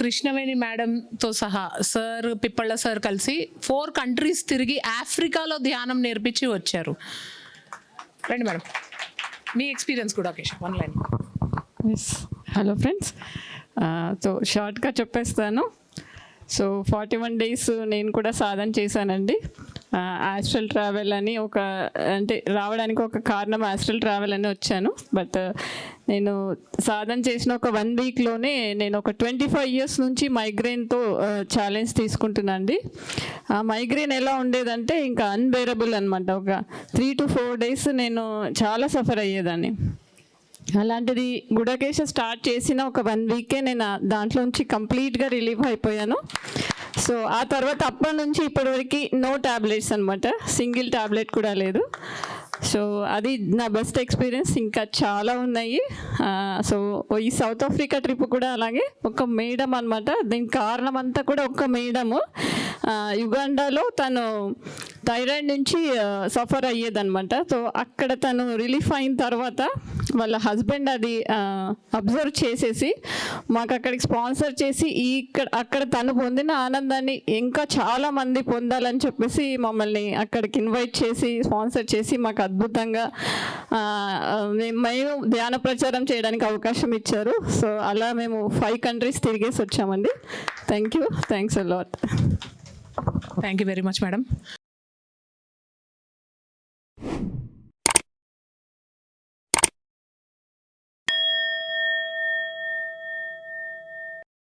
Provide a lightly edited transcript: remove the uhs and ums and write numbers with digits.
కృష్ణవేణి మేడంతో సహా sir, Pippalla sir కలిసి 4 కంట్రీస్ తిరిగి ఆఫ్రికాలో ధ్యానం నేర్పించి వచ్చారు. రండి మేడం, మీ ఎక్స్పీరియన్స్ కూడా Keshav, 1 line. Hello friends, so షార్ట్గా చెప్పేస్తాను. సో 41 days నేను కూడా సాధన చేశానండి. ఆస్ట్రల్ ట్రావెల్ అని అంటే రావడానికి ఒక కారణం ఆస్ట్రల్ ట్రావెల్ అని వచ్చాను. బట్ నేను సాధన చేసిన ఒక 1 weekలోనే నేను ఒక 25 years నుంచి మైగ్రేన్తో ఛాలెంజ్ తీసుకుంటున్నాను అండి. ఆ మైగ్రేన్ ఎలా ఉండేదంటే ఇంకా అన్బేరబుల్ అనమాట. ఒక 3 to 4 days నేను చాలా సఫర్ అయ్యేదాన్ని. అలాంటిది గుడకేశ స్టార్ట్ చేసిన ఒక 1 week నేను దాంట్లోంచి కంప్లీట్గా రిలీఫ్ అయిపోయాను. సో ఆ తర్వాత అప్పటి నుంచి ఇప్పటివరకు నో ట్యాబ్లెట్స్ అనమాట, సింగిల్ ట్యాబ్లెట్ కూడా లేదు. సో అది నా బెస్ట్ ఎక్స్పీరియన్స్. ఇంకా చాలా ఉన్నాయి. సో ఈ సౌత్ ఆఫ్రికా ట్రిప్ కూడా అలాగే ఒక మేడం అనమాట. దీనికి కారణం అంతా కూడా ఒక మేడము. యుగాండాలో తను థైరాయిడ్ నుంచి సఫర్ అయ్యేదన్నమాట. సో అక్కడ తను రిలీఫ్ అయిన తర్వాత వాళ్ళ హస్బెండ్ అది అబ్జర్వ్ చేసేసి మాకు అక్కడికి స్పాన్సర్ చేసి అక్కడ తను పొందిన ఆనందాన్ని ఇంకా చాలామంది పొందాలని చెప్పేసి మమ్మల్ని అక్కడికి ఇన్వైట్ చేసి స్పాన్సర్ చేసి మాకు అద్భుతంగా మేము ధ్యాన ప్రచారం చేయడానికి అవకాశం ఇచ్చారు. సో అలా మేము 5 countries తిరిగేసి వచ్చామండి. Thanks a lot. Thank you very much madam.